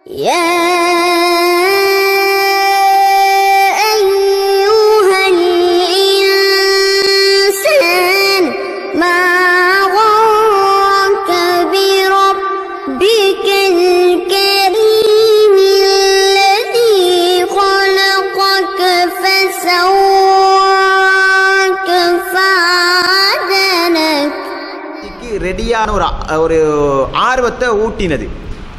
ரெடியான ஒரு ஆர்வத்தை ஊட்டினது.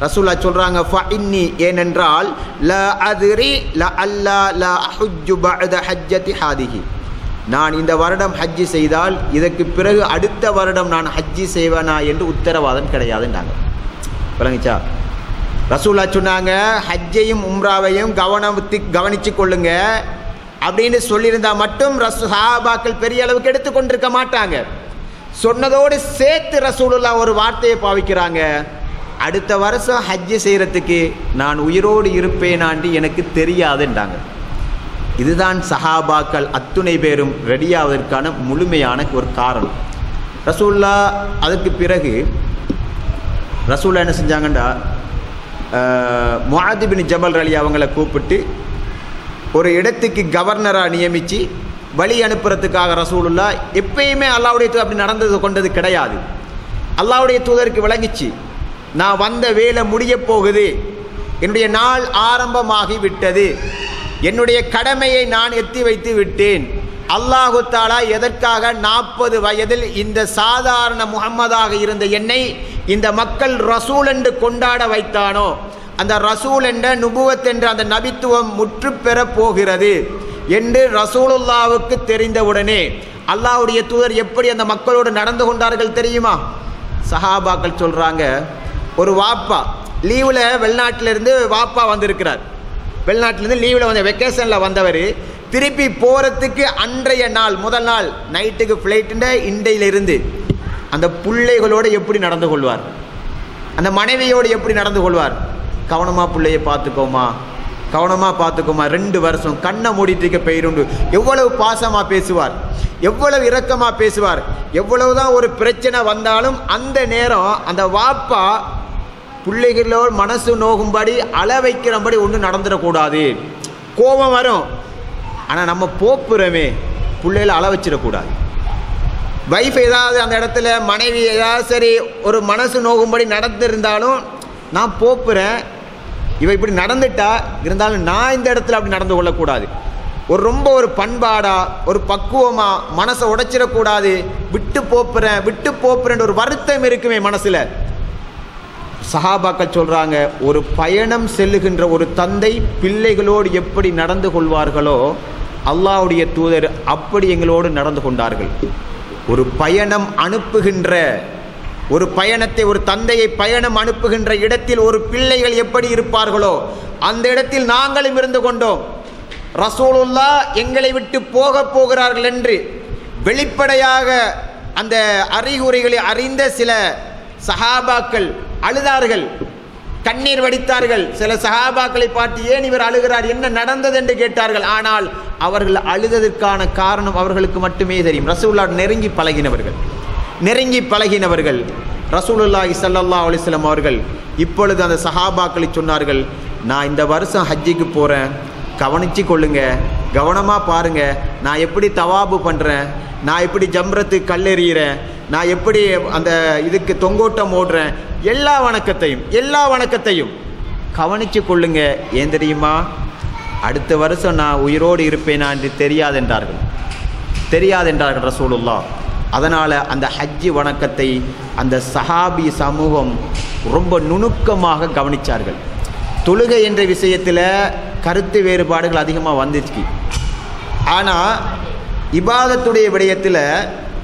ரசூலுல்லாஹ் சொல்றாங்க ஃபஇன்னி, ஏனென்றால் லா அத்ரி லஅல்லா லா அஹுஜ்ஜு பஅத ஹஜ்ஜதி ஹாதிஹி, நான் இந்த வருடம் ஹஜ்ஜி செய்தால் இதற்கு பிறகு அடுத்த வருடம் நான் ஹஜ்ஜி செய்வேனா என்று உத்தரவாதம் கிடையாதுன்றாங்க. விளங்குச்சா? ரசூலுல்லாஹ் சொன்னாங்க ஹஜ்ஜையும் உம்ராவையும் கவனிச்சு கொள்ளுங்க அப்படின்னு சொல்லியிருந்தா மட்டும் சஹாபாக்கள் பெரிய அளவுக்கு எடுத்துக்கொண்டிருக்க மாட்டாங்க. சொன்னதோடு சேர்த்து ரசூலுல்லாஹ் ஒரு வார்த்தையை பாவிக்கிறாங்க, அடுத்த வருஷம் ஹஜ்ஜி செய்கிறதுக்கு நான் உயிரோடு இருப்பேனாண்டி எனக்கு தெரியாதுன்றாங்க. இதுதான் சஹாபாக்கள் அத்துணை பேரும் ரெடியாவதற்கான முழுமையான ஒரு காரணம். ரசூலுல்லாஹ் அதுக்கு பிறகு ரசூலுல்லாஹ் என்ன செஞ்சாங்கண்டா, முஆத் பின் ஜபல் ரலி அவங்களை கூப்பிட்டு ஒரு இடத்துக்கு கவர்னராக நியமித்து வழி அனுப்புறதுக்காக ரசூலுல்லாஹ் எப்பயுமே அல்லாஹ்வுடைய தூதர் அப்படி நடந்தது கொண்டது கிடையாது. அல்லாஹ்வுடைய தூதருக்கு விளங்கிச்சு, நான் வந்த வேலை முடிய போகுது, என்னுடைய நாள் ஆரம்பமாகி விட்டது, என்னுடைய கடமையை நான் எத்தி வைத்து விட்டேன். அல்லாஹு தஆலா எதற்காக 40 வயதில் இந்த சாதாரண முஹம்மதாக இருந்த என்னை இந்த மக்கள் ரசூல் என்று கொண்டாட வைத்தானோ, அந்த ரசூல் என்ற நுபுவத் என்ற அந்த நபித்துவம் முற்று பெற போகிறது என்று ரசூலுல்லாவுக்கு தெரிந்தவுடனே அல்லாஹ்வுடைய தூதர் எப்படி அந்த மக்களோடு நடந்து கொண்டார்கள் தெரியுமா? சஹாபாக்கள் சொல்கிறாங்க, ஒரு வாப்பா லீவில் வெளிநாட்டிலேருந்து வாப்பா வந்திருக்கிறார். வெளிநாட்டிலேருந்து லீவில் வந்த வெக்கேஷனில் வந்தவர் திருப்பி போகிறதுக்கு அன்றைய நாள் முதல் நாள் நைட்டுக்கு ஃப்ளைட்டுண்ட இண்டையிலிருந்து அந்த பிள்ளைகளோடு எப்படி நடந்து கொள்வார், அந்த மனைவியோடு எப்படி நடந்து கொள்வார்? கவனமாக பிள்ளையை பார்த்துக்கோமா, கவனமாக பார்த்துக்கோமா, 2 வருஷம் கண்ணை மூடிட்டு இருக்க பெயருண்டு. எவ்வளவு பாசமாக பேசுவார், எவ்வளவு இரக்கமாக பேசுவார். எவ்வளவுதான் ஒரு பிரச்சனை வந்தாலும் அந்த நேரம் அந்த வாப்பா பிள்ளைகளோடு மனசு நோகும்படி அள வைக்கிறபடி ஒன்றும் நடந்துடக்கூடாது. கோபம் வரும், ஆனால் நம்ம போப்புறமே பிள்ளைகளை அள வச்சிடக்கூடாது. வைஃப் ஏதாவது அந்த இடத்துல மனைவி ஏதாவது சரி ஒரு மனசு நோகும்படி நடந்திருந்தாலும் நான் போப்புறேன், இவ இப்படி நடந்துட்டா இருந்தாலும் நான் இந்த இடத்துல அப்படி நடந்து கொள்ளக்கூடாது. ரொம்ப ஒரு பண்பாடா ஒரு பக்குவமா மனசை உடைச்சிடக்கூடாது. விட்டு போப்புறேன் ஒரு வருத்தம் இருக்குமே மனசுல. சஹாபாக்கள் சொல்றாங்க, ஒரு பயணம் செல்லுகின்ற ஒரு தந்தை பிள்ளைகளோடு எப்படி நடந்து கொள்வார்களோ அல்லாஹ்வுடைய தூதர் அப்படி எங்களோடு நடந்து கொண்டார்கள். ஒரு பயணம் அனுப்புகின்ற ஒரு பயணத்தை, ஒரு தந்தையை பயணம் அனுப்புகின்ற இடத்தில் ஒரு பிள்ளைகள் எப்படி இருப்பார்களோ அந்த இடத்தில் நாங்களும் இருந்து கொண்டோம். ரசூலுல்லாஹ் எங்களை விட்டு போகிறார்கள் என்று வெளிப்படையாக அந்த அறிகுறிகளை அறிந்த சில சஹாபாக்கள் அழுதார்கள், கண்ணீர் வடித்தார்கள். சில சஹாபாக்களை பார்த்து ஏன் இவர் அழுகிறார், என்ன நடந்தது என்று கேட்டார்கள். ஆனால் அவர்கள் அழுததற்கான காரணம் அவர்களுக்கு மட்டுமே தெரியும். ரசூலுல்லாஹ் நெருங்கி பழகினவர்கள் ரசூலுல்லாஹி ஸல்லல்லாஹு அலைஹி வஸல்லம் அவர்கள் இப்பொழுது அந்த சஹாபாக்களை சொன்னார்கள், நான் இந்த வருஷம் ஹஜ்ஜிக்கு போகிறேன், கவனிச்சு கொள்ளுங்க, கவனமாக பாருங்க, நான் எப்படி தவாபு பண்ணுறேன், நான் எப்படி ஜம்ரத்து கல்லெறிகிறேன், நான் எப்படி அந்த இதுக்கு தொங்கோட்டம் ஓடுறேன், எல்லா வணக்கத்தையும் கவனிச்சு கொள்ளுங்க. ஏன் தெரியுமா, அடுத்த வருஷம் நான் உயிரோடு இருப்பேனா என்று தெரியாதென்றார்கள் ரசூலுல்லாஹ். அதனால் அந்த ஹஜ்ஜி வணக்கத்தை அந்த சஹாபி சமூகம் ரொம்ப நுணுக்கமாக கவனித்தார்கள். தொழுகை என்ற விஷயத்தில் கருத்து வேறுபாடுகள் அதிகமாக வந்துச்சு. ஆனால் இபாதத்துடைய விடயத்தில்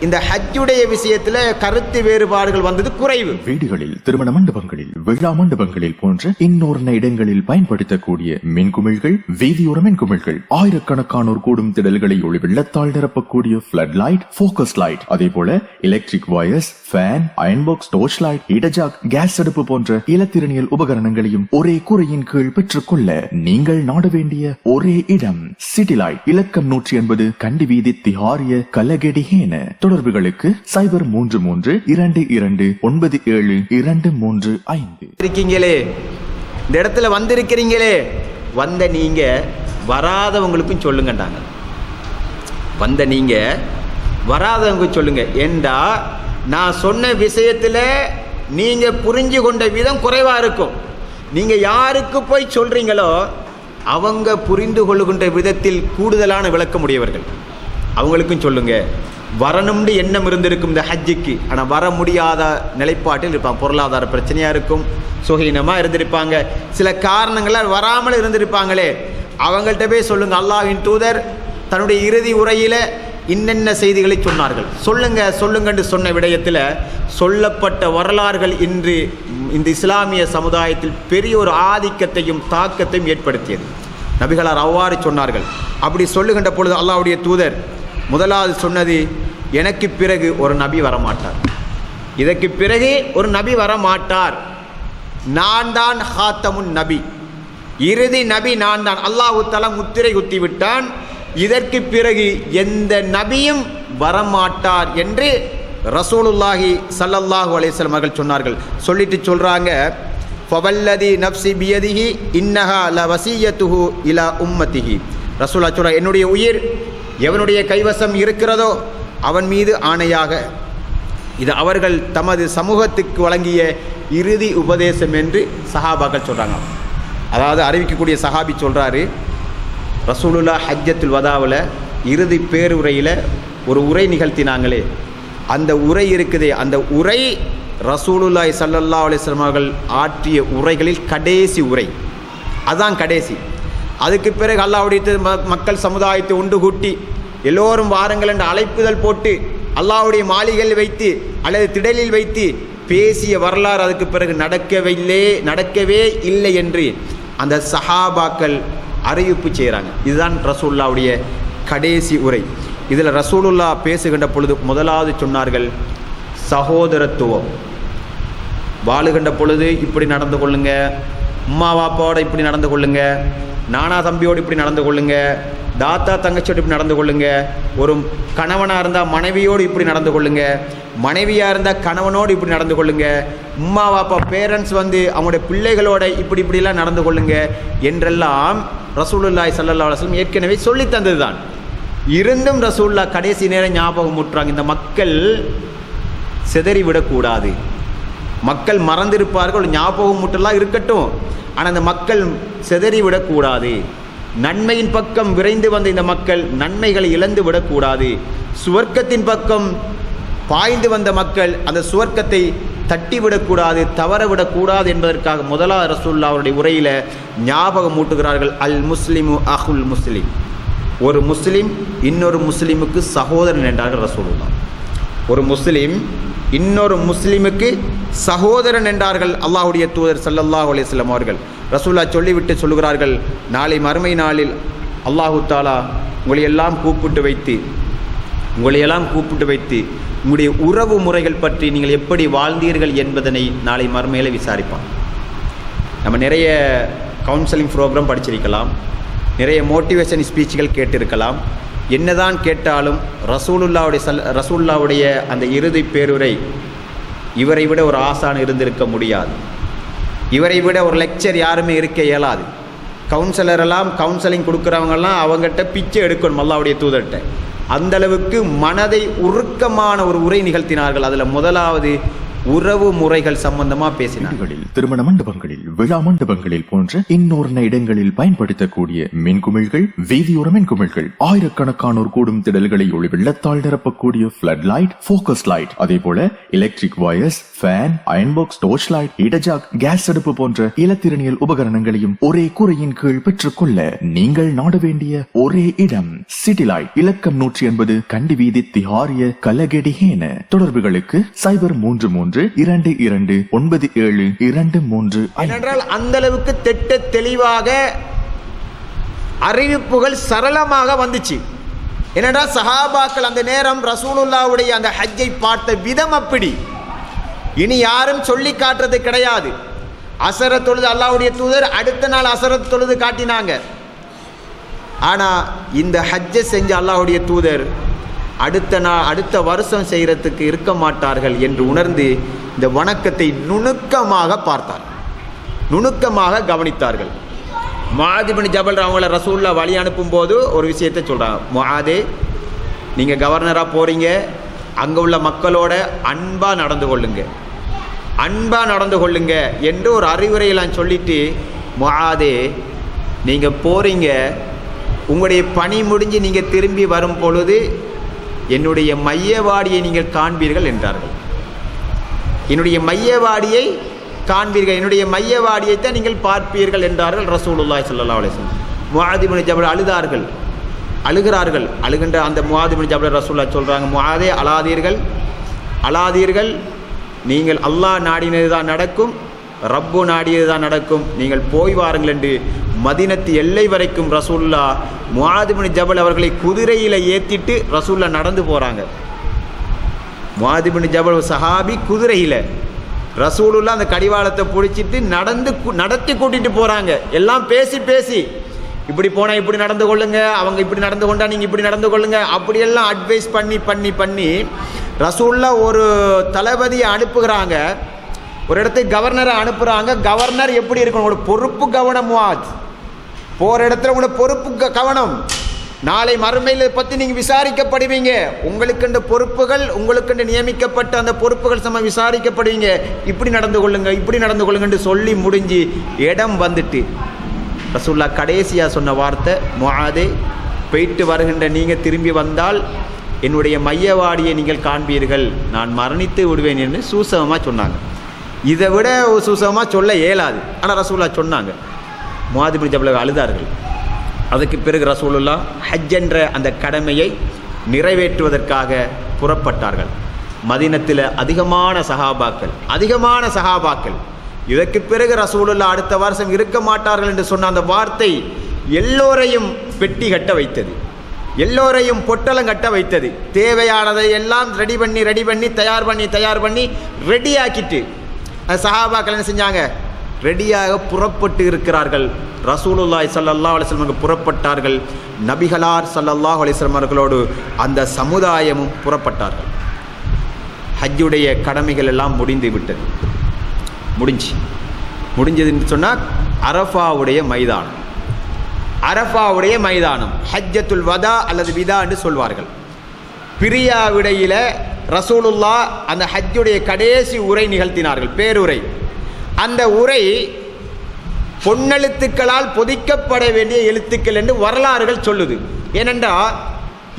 இந்த ஹஜ்ஜுடைய விஷயத்துல கருத்து வேறுபாடுகள் வந்தது குறைவு. வீடுகளில், திருமண மண்டபங்களில், விழா மண்டபங்களில் போன்ற இன்னொரு இடங்களில் பயன்படுத்தக்கூடிய மின்குமிழ்கள், வீதியோர மின்குமிழ்கள், ஆயிரக்கணக்கானோர் கூடும் திடல்களை ஒளி வெள்ளத்தால் நிரப்பக்கூடிய ஃபிளட் லைட், போக்கஸ் லைட், அதே போல electric wires, fan, iron box, torch light, heater, gas அடுப்பு போன்ற இலத்திரனியல் உபகரணங்களையும் ஒரே கூரையின் கீழ் பெற்றுக்கொள்ள நீங்கள் நாட வேண்டிய ஒரே இடம் சிட்டி லைட். இலக்கம் 180 கண்டி வீதி, திஹாரிய, கலகெடிஹேன. தொடர்புகளுக்கு 03322297235. இருக்கீங்களே, இந்த இடத்துல வந்திருக்கிறீங்களே, வந்த நீங்கள் வராதவங்களுக்கும் சொல்லுங்கண்டாங்க. வந்த நீங்கள் வராதவங்க சொல்லுங்க. ஏண்டா நான் சொன்ன விஷயத்தில் நீங்கள் புரிஞ்சு கொண்ட விதம் குறைவாக இருக்கும். நீங்கள் யாருக்கு போய் சொல்கிறீங்களோ அவங்க புரிந்து கொள்ளுகின்ற விதத்தில் கூடுதலான விளக்க முடியவர்கள், அவங்களுக்கும் சொல்லுங்க. வரணும்னு எண்ணம் இருந்திருக்கும் இந்த ஹஜ்ஜுக்கு, ஆனால் வர முடியாத நிலைப்பாட்டில் இருப்பாங்க. பொருளாதார பிரச்சனையாக இருக்கும், சுகீனமாக இருந்திருப்பாங்க, சில காரணங்களால் வராமல் இருந்திருப்பாங்களே, அவங்கள்ட்ட போய் சொல்லுங்கள். அல்லாஹ்வின் தூதர் தன்னுடைய இறுதி உரையில் இன்னென்ன செய்திகளை சொன்னார்கள், சொல்லுங்கன்னு சொன்ன விடயத்தில் சொல்லப்பட்ட வரலாறுகள் இன்று இந்த இஸ்லாமிய சமுதாயத்தில் பெரிய ஒரு ஆதிக்கத்தையும் தாக்கத்தையும் ஏற்படுத்தியது. நபிகளார் அவ்வாறு சொன்னார்கள். அப்படி சொல்லுகின்ற பொழுது அல்லாஹ்வுடைய தூதர் முதலாவது சொன்னது, எனக்கு பிறகு ஒரு நபி வரமாட்டார், இதற்கு பிறகு ஒரு நபி வரமாட்டார், நான் தான் ஹாத்தமுன் நபி, இறுதி நபி நான் தான். அல்லாஹு தஆலா முத்திரை குத்தி விட்டான், இதற்கு பிறகு எந்த நபியும் வரமாட்டார் என்று ரசூலுல்லாஹி ஸல்லல்லாஹு அலைஹி வஸல்லம் அவர்கள் சொன்னார்கள். சொல்லிட்டு சொல்றாங்க, ஃபவல்லதி நஃப்ஸி பியதிஹி இன்னஹா லவசியத்துஹு இலா உம்மத்திஹி. ரசூலுல்லாஹ் சொல்றாங்க, என்னுடைய உயிர் எவனுடைய கைவசம் இருக்கிறதோ அவன் மீது ஆணையாக, இது அவர்கள் தமது சமூகத்துக்கு வழங்கிய இறுதி உபதேசம் என்று சஹாபாக்கள் சொல்றாங்க. அதாவது அறிவிக்கக்கூடிய சஹாபி சொல்றாரு, ரசூலுல்லாஹ் ஹஜ்ஜத்துல் வதாவில் இறுதி பேருரையில் ஒரு உரை நிகழ்த்தினாங்களே, அந்த உரை இருக்குதே, அந்த உரை ரசூலுல்லாஹி ஸல்லல்லாஹு அலைஹி வஸல்லம் அவர்கள் ஆற்றிய உரைகளில் கடைசி உரை, அதுதான் கடைசி. அதுக்கு பிறகு அல்லாஹ்வுடைய மக்கள் சமுதாயத்தை ஒன்று கூட்டி எல்லோரும் வாருங்கள் என்று அழைப்புதல் போட்டு அல்லாஹ்வுடைய மாளிகையில் வைத்து அல்லது திடலில் வைத்து பேசிய வரலாறு அதுக்கு பிறகு நடக்கவே இல்லை என்று அந்த சஹாபாக்கள் அறிவிப்பு செய்கிறாங்க. இதுதான் ரசூலுல்லாஹ்வுடைய கடைசி உரை. இதில் ரசூலுல்லாஹ் பேசுகின்ற பொழுது முதலாவது சொன்னார்கள், சகோதரத்துவம். வாழுகின்ற பொழுது இப்படி நடந்து கொள்ளுங்க, உம்மா வாப்பாவோட இப்படி நடந்து கொள்ளுங்க, நானா தம்பியோடு இப்படி நடந்து கொள்ளுங்க, தாத்தா தங்கச்சியோடு இப்படி நடந்து கொள்ளுங்க, ஒரு கணவனாக இருந்தால் மனைவியோடு இப்படி நடந்து கொள்ளுங்க, மனைவியாக இருந்தால் கணவனோடு இப்படி நடந்து கொள்ளுங்க, உம்மா வாப்பா பேரண்ட்ஸ் அவங்களுடைய பிள்ளைகளோட இப்படிலாம் நடந்து கொள்ளுங்க என்றெல்லாம் ரசூலுல்லாஹி ஸல்லல்லாஹு அலைஹி வஸல்லம் ஏற்கனவே சொல்லி தந்தது தான். இருந்தும் ரசூலுல்லாஹ் கடைசி நேரம் ஞாபகம் ஊட்டுறாங்க, இந்த மக்கள் சிதறிவிடக்கூடாது, மக்கள் மறந்திருப்பார்கள், ஞாபகம் மூட்டெல்லாம் இருக்கட்டும், ஆனால் இந்த மக்கள் சிதறிவிடக்கூடாது, நன்மையின் பக்கம் விரைந்து வந்த இந்த மக்கள் நன்மைகளை இழந்து விடக்கூடாது, சுவர்க்கத்தின் பக்கம் பாய்ந்து வந்த மக்கள் அந்த சுவர்க்கத்தை தட்டிவிடக்கூடாது, தவறவிடக்கூடாது என்பதற்காக முதலாவது ரசூலுல்லாஹ் அவருடைய உரையில் ஞாபகம் ஊட்டுகிறார்கள், அல் முஸ்லிமு அஹுல் முஸ்லிம், ஒரு முஸ்லிம் இன்னொரு முஸ்லிமுக்கு சகோதரன் என்றார்கள் ரசூலுல்லாஹ். ஒரு முஸ்லிம் இன்னொரு முஸ்லிமுக்கு சகோதரன் என்றார்கள் அல்லாஹ்வுடைய தூதர் ஸல்லல்லாஹு அலைஹி வஸல்லம் அவர்கள். ரசூலுல்லாஹ் சொல்லிவிட்டு சொல்லுகிறார்கள், நாளை மறுமை நாளில் அல்லாஹு தஆலா உங்களையெல்லாம் கூப்பிட்டு வைத்து உங்களுடைய உறவு முறைகள் பற்றி நீங்கள் எப்படி வாழ்ந்தீர்கள் என்பதனை நாளை மறுமையில் விசாரிப்பான். நம்ம நிறைய கவுன்சிலிங் ப்ரோக்ராம் படிச்சிருக்கலாம், நிறைய மோட்டிவேஷன் ஸ்பீச்சுகள் கேட்டிருக்கலாம், என்னதான் கேட்டாலும் ரசூலுல்லாவுடைய அந்த இறுதி பேருரை இவரை விட ஒரு ஆசான் இருந்திருக்க முடியாது, இவரை விட ஒரு லெக்சர் யாருமே இருக்க இயலாது. கவுன்சிலரெல்லாம் கவுன்சிலிங் கொடுக்குறவங்கெல்லாம் அவங்ககிட்ட பிச்சை எடுக்கணும் அல்லாஹ்வுடைய தூதர்கிட்ட. அந்தளவுக்கு மனதை உருக்கமான ஒரு உரை நிகழ்த்தினார்கள். அதில் முதலாவது உறவு முறைகள் சம்பந்தமா பேசினார்கள். திருமண மண்டபங்களில், விழா மண்டபங்களில் போன்ற இன்னொரு இடங்களில் பயன்படுத்தக்கூடிய மின்குமிழ்கள், வீதியோர மின்குமிழ்கள், ஆயிரக்கணக்கானோர் கூடும் திடல்களை ஒளி வெள்ளத்தால் நிரப்பக்கூடிய ஃபிளட் லைட், ஃபோக்கஸ் லைட், அதே போல electric wires, fan, iron box, torch light, இடஜாக், கேஸ் அடுப்பு போன்ற இலத்திரனியல் உபகரணங்களையும் ஒரே கூரையின் கீழ் பெற்றுக்கொள்ள நீங்கள் நாட வேண்டிய ஒரே இடம் சிட்டி லைட். இலக்கம் 180 கண்டி வீதி, திஹாரிய, கலகெடிஹேன. தொடர்புகளுக்கு 033229723. ஏனென்றால் அந்த அளவுக்கு திட்ட தெளிவாக அறிவிப்புகள் சரளமாக வந்துச்சு. ஏனென்றால் சஹாபாக்கள் அந்த நேரம் ரசூலுல்லாஹ்வுடைய அந்த ஹஜ்ஜை பார்த்த விதம் அப்படி. இனி யாரும் சொல்லி காட்டுறது கிடையாது. அசரத் தொழுது அல்லாஹ்வுடைய தூதர் அடுத்த நாள் அசரத் தொழுது காட்டினாங்க. ஆனால் இந்த ஹஜ்ஜை செஞ்ச அல்லாஹ்வுடைய தூதர் அடுத்த வருஷம் செய்கிறதுக்கு இருக்க மாட்டார்கள் என்று உணர்ந்து இந்த வணக்கத்தை நுணுக்கமாக பார்த்தார். நுணுக்கமாக கவனித்தார்கள். முஆத் இப்னு ஜபல் அவங்கள ரசூலுல்லாஹ் வழி அனுப்பும்போது ஒரு விஷயத்தை சொல்கிறாங்க, முஆதே நீங்கள் கவர்னராக போகிறீங்க, அங்கே உள்ள மக்களோட அன்பாக நடந்து கொள்ளுங்க என்று ஒரு அறிவுரையெல்லாம் சொல்லிட்டு, முஆதே நீங்கள் போகிறீங்க, உங்களுடைய பணி முடிஞ்சு நீங்கள் திரும்பி வரும் பொழுது என்னுடைய மையவாடியை நீங்கள் காண்பீர்கள் என்றார்கள். என்னுடைய மையவாடியை காண்பீர்கள், என்னுடைய மையவாடியைத்தான் நீங்கள் பார்ப்பீர்கள் என்றார்கள் ரசூலுல்லாஹி ஸல்லல்லாஹு அலைஹி வஸல்லம். முஆத் இப்னு ஜபல் அழுகிறார்கள். அழுகின்ற அந்த முஆத் இப்னு ஜபல் ரசூலுல்லாஹ் சொல்கிறாங்க, முஆதே அழாதீர்கள், நீங்கள் அல்லாஹ் நாடினது தான் நடக்கும், ரப்பு நாடியது தான் நடக்கும், நீங்கள் போய் வாருங்கள் என்று மதீனத்து எல்லை வரைக்கும் ரசூலுல்லாஹ் முஆத் இப்னு ஜபல் அவர்களை குதிரையில் ஏற்றிட்டு ரசூலுல்லாஹ் நடந்து போகிறாங்க. முஆத் இப்னு ஜபல் சஹாபி குதிரையில், ரசூலுல்லாஹ் அந்த கடிவாளத்தை பிடிச்சிட்டு நடத்தி கூட்டிகிட்டு போகிறாங்க. எல்லாம் பேசி இப்படி போனால் இப்படி நடந்து கொள்ளுங்க, அவங்க இப்படி நடந்து கொண்டா நீங்கள் இப்படி நடந்து கொள்ளுங்க, அப்படியெல்லாம் அட்வைஸ் பண்ணி ரசூலுல்லாஹ் ஒரு தளபதியை அனுப்புகிறாங்க, ஒரு இடத்துக்கு கவர்னரை அனுப்புகிறாங்க. கவர்னர் எப்படி இருக்கணும், உங்களோட பொறுப்பு கவனம், முஆத் போகிற இடத்துல உங்களோட பொறுப்பு கவனம், நாளை மறுமையில் பற்றி நீங்கள் விசாரிக்கப்படுவீங்க, உங்களுக்கென்று பொறுப்புகள், உங்களுக்கென்று நியமிக்கப்பட்ட அந்த பொறுப்புகள் விசாரிக்கப்படுவீங்க, இப்படி நடந்து கொள்ளுங்கன்னு சொல்லி முடிஞ்சு இடம் வந்துட்டு ரசூலுல்லாஹ் கடைசியாக சொன்ன வார்த்தை, முஆதே போயிட்டு வருகின்ற நீங்கள் திரும்பி வந்தால் என்னுடைய மையவாடியை நீங்கள் காண்பீர்கள், நான் மரணித்து விடுவேன் என்று சூசகமாக சொன்னாங்க. இதை விட சூசகமாக சொல்ல இயலாது, ஆனால் ரசூலுல்லாஹ் சொன்னாங்க. முஆத் இப்னு ஜபல் அழுதார்கள். அதுக்கு பிறகு ரசூலுல்லாஹ் ஹஜ் என்ற அந்த கடமையை நிறைவேற்றுவதற்காக புறப்பட்டார்கள். மதீனத்தில் அதிகமான சஹாபாக்கள். இதற்கு பிறகு ரசூலுல்லாஹ் அடுத்த வருஷம் இருக்க மாட்டார்கள் என்று சொன்ன அந்த வார்த்தை எல்லோரையும் பெட்டி கட்ட வைத்தது, எல்லோரையும் பொட்டலம் கட்ட வைத்தது. தேவையானதை எல்லாம் ரெடி பண்ணி தயார் பண்ணி ரெடியாக்கிட்டு சஹாபாக்கள் என்ன செஞ்சாங்க, ரெடியாக புறப்பட்டு இருக்கிறார்கள். ரசூலுல்லாஹி ஸல்லல்லாஹு அலைஹி வஸல்லம் புறப்பட்டார்கள். நபிகளார் ஸல்லல்லாஹு அலைஹி வஸல்லம் அவர்களோடு அந்த சமுதாயமும் புறப்பட்டார்கள். ஹஜ்ஜுடைய கடமைகள் எல்லாம் முடிஞ்சதுன்னு சொன்னால் அரஃபாவுடைய மைதானம் ஹஜ்ஜத்துல் வதா அல்லது விதா என்று சொல்வார்கள். பிரியாவிடையில் ரசூலுல்லாஹ் அந்த ஹஜ்ஜுடைய கடைசி உரை நிகழ்த்தினார்கள், பேருரை. அந்த உரை பொன்னெழுத்துக்களால் பொதிக்கப்பட வேண்டிய எழுத்துக்கள் என்று வரலாறுகள் சொல்லுது. ஏனென்றால்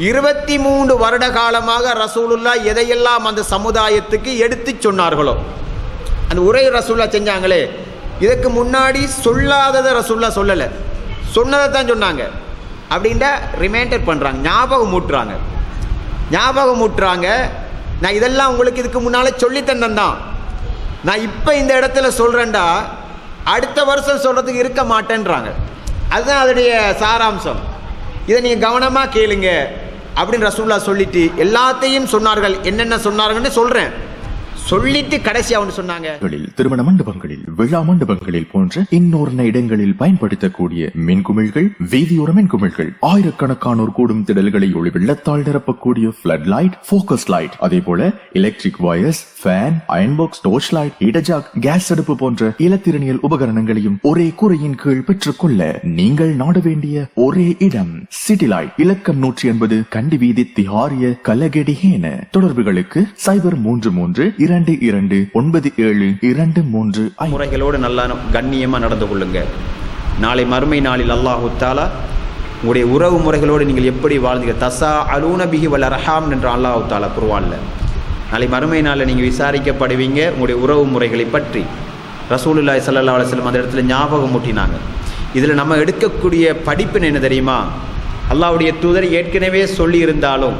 23 வருட காலமாக ரசூலுல்லாஹ் எதையெல்லாம் அந்த சமுதாயத்துக்கு எடுத்து சொன்னார்களோ அந்த உரை ரசூலுல்லாஹ் செஞ்சாங்களே, இதுக்கு முன்னாடி சொல்லாததை ரசூலுல்லாஹ் சொல்லலை, சொன்னதை தான் சொன்னாங்க. அப்படின்ட்டா ரிமைண்டர் பண்ணுறாங்க, ஞாபகம் ஊட்டுறாங்க. நான் இதெல்லாம் உங்களுக்கு இதுக்கு முன்னால் சொல்லித்தந்தேன் தான், நான் இப்போ இந்த இடத்துல சொல்கிறேன்டா அடுத்த வருஷம் சொல்கிறதுக்கு இருக்க மாட்டேன்றாங்க. அதுதான் அதனுடைய சாராம்சம். இதை நீங்கள் கவனமாக கேளுங்க அப்படின்னு ரசூலுல்லாஹ் சொல்லிட்டு எல்லாத்தையும் சொன்னார்கள். என்னென்ன சொன்னார்கள்னு சொல்கிறேன், சொல்லிட்டு கடைசியா ஒன்று சொன்னாங்க, திருமண மண்டபங்களில், விழா மண்டபங்களில் போன்ற இன்னொரு இடங்களில் பயன்படுத்தக்கூடிய மின்குமிழ்கள், வீதியோர மின்குமிழ்கள், ஆயிரக்கணக்கானோர் கூடும் திடல்களை ஒளி வெள்ளத்தால் நிரப்பக்கூடிய ஃபிளட் லைட், ஃபோக்கஸ் லைட், அதே போல electric wires, fan, iron box, torch light, இடஜாக், கேஸ் அடுப்பு போன்ற இலத்திரனியல் உபகரணங்களையும் ஒரே கூரையின் கீழ் பெற்றுக்கொள்ள நீங்கள் நாட வேண்டிய ஒரே இடம் சிட்டி லைட். இலக்கம் 180 கண்டி வீதி, திஹாரிய, கலகெடிஹேன. தொடர்புகளுக்கு 033 229723. முறைகளோடு நல்லா கண்ணியமாக நடந்து கொள்ளுங்க. நாளை மறுமை நாளில் அல்லாஹு தஆலா உங்களுடைய உறவு முறைகளோடு நீங்கள் எப்படி வாழ்ந்தீங்க, தசா அலூன பிஹி வல் அர்ஹாம் என்று அல்லாஹு தஆலா குர்ஆன்ல. நாளை மறுமை நாளில் நீங்கள் விசாரிக்கப்படுவீங்க உங்களுடைய உறவு முறைகளை பற்றி. ரசூலுல்லாஹி ஸல்லல்லாஹு அலைஹி வஸல்லம் அந்த இடத்துல ஞாபகம் ஊட்டினாங்க. இதில் நம்ம எடுக்கக்கூடிய படிப்பு என்ன தெரியுமா, அல்லாஹ்வுடைய தூதர் ஏற்கனவே சொல்லி இருந்தாலும்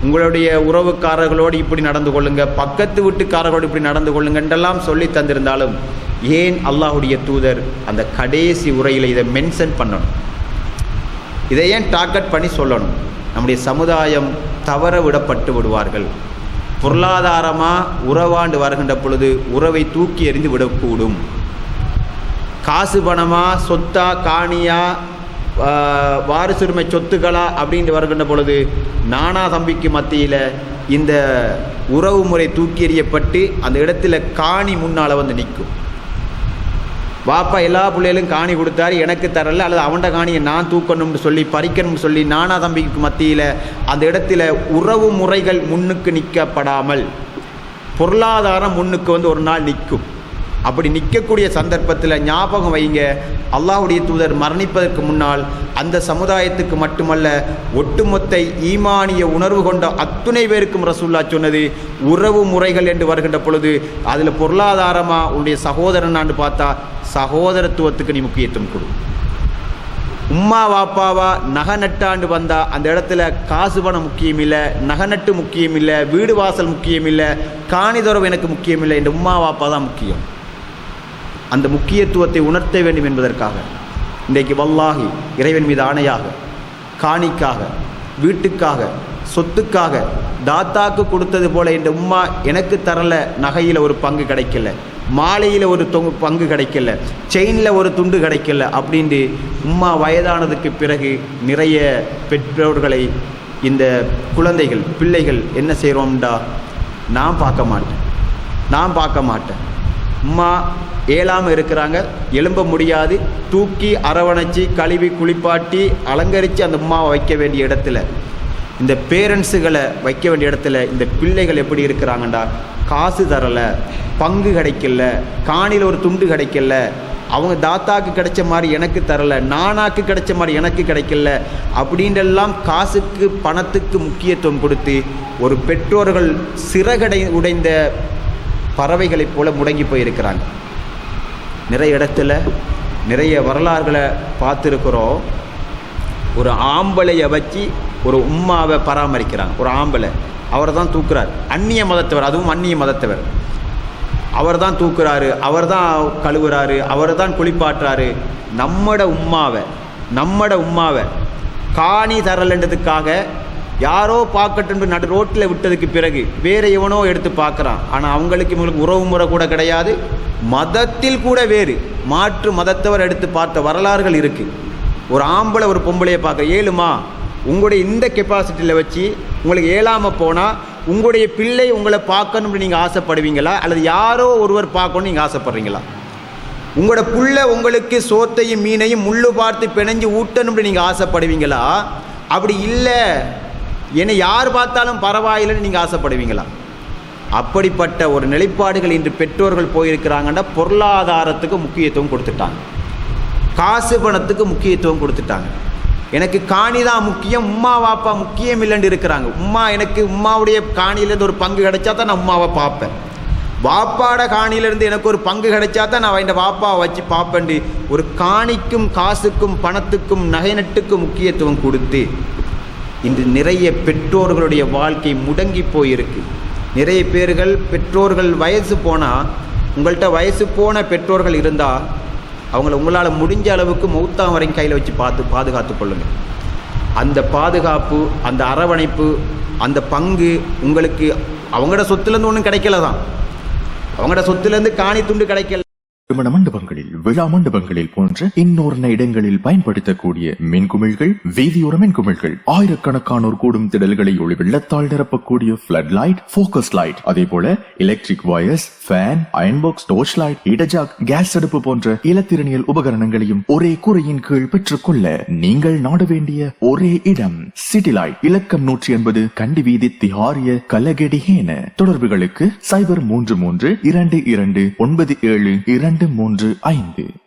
உங்களுடைய உறவுக்காரர்களோடு இப்படி நடந்து கொள்ளுங்க, பக்கத்து வீட்டுக்காரர்களோடு இப்படி நடந்து கொள்ளுங்க என்றெல்லாம் சொல்லி தந்திருந்தாலும் ஏன் அல்லாஹ்வுடைய தூதர் அந்த கடைசி உரையில் இதை மென்ஷன் பண்ணணும், இதை ஏன் டார்கெட் பண்ணி சொல்லணும்? நம்முடைய சமுதாயம் தவற விடப்பட்டு விடுவார்கள். பொருளாதாரமாக உறவாண்டு வருகின்ற பொழுது உறவை தூக்கி எறிந்து விடக்கூடும். காசு பணமாக, சொத்தா, காணியா, வாரிசுரிமை சொத்துக்களா அப்படின்ட்டு வருகின்ற பொழுது நானா தம்பிக்கு மத்தியில் இந்த உறவு முறை தூக்கி எறியப்பட்டு அந்த இடத்துல காணி முன்னால் வந்து நிற்கும். வாப்பா எல்லா பிள்ளைகளும் காணி கொடுத்தாரு, எனக்கு தரல, அல்லது அவன்ட காணியை நான் தூக்கணும்னு சொல்லி பறிக்கணும்னு சொல்லி நானா தம்பிக்கு மத்தியில் அந்த இடத்துல உறவு முறைகள் முன்னுக்கு நிற்கப்படாமல் பொருளாதாரம் முன்னுக்கு ஒரு நாள் நிற்கும். அப்படி நிற்கக்கூடிய சந்தர்ப்பத்தில் ஞாபகம் வைங்க, அல்லாஹ்வுடைய தூதர் மரணிப்பதற்கு முன்னால் அந்த சமுதாயத்துக்கு மட்டுமல்ல ஒட்டுமொத்த ஈமானிய உணர்வு கொண்ட அத்துணை பேருக்கும் ரசூலுல்லாஹ் சொன்னது உறவு முறைகள் என்று வருகின்ற பொழுது அதில் பொருளாதாரமாக உன்னுடைய சகோதரனான்னு பார்த்தா சகோதரத்துவத்துக்கு நீ முக்கியத்துவம் கொடு. உம்மா வாப்பாவா நகை நட்டாண்டு வந்தா அந்த இடத்துல காசு பணம் முக்கியம் இல்லை, நகை நட்டு முக்கியம் இல்லை, வீடு வாசல் முக்கியம் இல்லை, காணிதொரவு எனக்கு முக்கியம் இல்லை, இந்த உம்மா வாப்பா தான் முக்கியம். அந்த முக்கியத்துவத்தை உணர்த்த வேண்டும் என்பதற்காக இன்றைக்கு வல்லாஹி இறைவன் மீது ஆணையாக காணிக்காக, வீட்டுக்காக, சொத்துக்காக தாத்தாக்கு கொடுத்தது போல இந்த உம்மா எனக்கு தரல, நகையில் ஒரு பங்கு கிடைக்கல, மாலையில் ஒரு பங்கு கிடைக்கல, செயினில் ஒரு துண்டு கிடைக்கல அப்படின்ட்டு உம்மா வயதானதுக்கு பிறகு நிறைய பெற்றோர்களை இந்த குழந்தைகள் பிள்ளைகள் என்ன செய்கிறோம்டா, நான் பார்க்க மாட்டேன் உம்மா ஏழாமல் இருக்கிறாங்க, எழும்ப முடியாது, தூக்கி அரவணைச்சி கழுவி குளிப்பாட்டி அலங்கரித்து அந்த உம்மாவை வைக்க வேண்டிய இடத்துல, இந்த பேரண்ட்ஸுகளை வைக்க வேண்டிய இடத்துல இந்த பிள்ளைகள் எப்படி இருக்கிறாங்கண்டா, காசு தரலை, பங்கு கிடைக்கல, காணியில் ஒரு துண்டு கிடைக்கல, அவங்க தாத்தாக்கு கிடைச்ச மாதிரி எனக்கு தரலை, நானாக்கு கிடைச்ச மாதிரி எனக்கு கிடைக்கல அப்படின்றெல்லாம் காசுக்கு பணத்துக்கு முக்கியத்துவம் கொடுத்து ஒரு பெற்றோர்கள் சிறகடை உடைந்த பறவைகளைப் போல முடங்கி போயிருக்கிறாங்க. நிறைய இடத்துல நிறைய வரலாறுகளை பார்த்துருக்குறோம். ஒரு ஆம்பளையை வச்சு ஒரு உம்மாவை பராமரிக்கிறாங்க. ஒரு ஆம்பளை அவர் தான் தூக்குறார், அந்நிய மதத்தவர், அதுவும் அந்நிய மதத்தவர், அவர் தான் தூக்குறாரு, அவர் தான் கழுவுறாரு, அவர் தான் குளிப்பாட்டுறாரு. நம்மட உம்மாவை காணி தரலன்றதுக்காக யாரோ பார்க்கட்டும் நடு ரோட்டில் விட்டதுக்கு பிறகு வேறு எவனோ எடுத்து பார்க்குறான். ஆனால் அவங்களுக்கு இவங்களுக்கு உறவு முறை கூட கிடையாது, மதத்தில் கூட வேறு மாற்று மதத்தவர் எடுத்து பார்த்த வரலாறுகள் இருக்குது. ஒரு ஆம்பளை ஒரு பொம்பளையை பார்க்க ஏழுமா, உங்களுடைய இந்த கெப்பாசிட்டியில் வச்சு உங்களுக்கு ஏழாமல் போனால் உங்களுடைய பிள்ளை உங்களை பார்க்கணும்னு நீங்கள் ஆசைப்படுவீங்களா, அல்லது யாரோ ஒருவர் பார்க்கணும்னு நீங்கள் ஆசைப்படுறீங்களா? உங்களோட புள்ள உங்களுக்கு சோத்தையும் மீனையும் முள்ளு பார்த்து பிணைஞ்சு ஊட்டணும்னு நீங்கள் ஆசைப்படுவீங்களா? அப்படி இல்லை என்னை யார் பார்த்தாலும் பரவாயில்லைன்னு நீங்கள் ஆசைப்படுவீங்களா? அப்படிப்பட்ட ஒரு நிலைப்பாடுகள் இன்று பெற்றோர்கள் போயிருக்கிறாங்கன்னா பொருளாதாரத்துக்கு முக்கியத்துவம் கொடுத்துட்டாங்க, காசு பணத்துக்கு முக்கியத்துவம் கொடுத்துட்டாங்க. எனக்கு காணி தான் முக்கியம், உம்மா வாப்பா முக்கியம் இல்லைன்னு இருக்கிறாங்க. எனக்கு உம்மாவுடைய காணியிலேருந்து ஒரு பங்கு கிடைச்சா தான் நான் உம்மாவை பார்ப்பேன், வாப்பாட காணியிலேருந்து எனக்கு ஒரு பங்கு கிடைச்சா தான் நான் இந்த வாப்பாவை வச்சு பார்ப்பேன். ஒரு காணிக்கும் காசுக்கும் பணத்துக்கும் நகை நட்டுக்கும் முக்கியத்துவம் கொடுத்து இன்று நிறைய பெற்றோர்களுடைய வாழ்க்கை முடங்கி போயிருக்கு. நிறைய பேர்கள் பெற்றோர்கள் வயசு போனால், உங்கள்கிட்ட வயசு போன பெற்றோர்கள் இருந்தால் அவங்கள உங்களால் முடிஞ்ச அளவுக்கு மௌத்தாம் வரைக்கும் கையில் வச்சு பாதுகாத்து கொள்ளுங்கள். அந்த பாதுகாப்பு, அந்த அரவணைப்பு, அந்த பங்கு உங்களுக்கு அவங்களோட சொத்துலேருந்து ஒன்றும் கிடைக்கல தான், அவங்களோட சொத்துலேருந்து காணி துண்டு கிடைக்கல. திருமண மண்டபங்களில், விழா மண்டபங்களில் போன்ற இன்னொரு இடங்களில் பயன்படுத்தக்கூடிய மின்குமிழ்கள், வீதியோர மின்குமிழ்கள், ஆயிரக்கணக்கானோர் கூடும் திடல்களை ஒளி வெள்ளத்தால் நிரப்பக்கூடிய ஃபிளட் லைட், ஃபோக்கஸ் லைட், அதே போல electric wires, fan, iron box, torch light, இடஜாக், கேஸ் அடுப்பு போன்ற இலத்திரனியல் உபகரணங்களையும் ஒரே கூரையின் கீழ் பெற்றுக்கொள்ள நீங்கள் நாட வேண்டிய ஒரே இடம் சிட்டி லைட். இலக்கம் 180 கண்டி வீதி, திஹாரிய, கலகெடிஹேன. தொடர்புகளுக்கு 0332297235.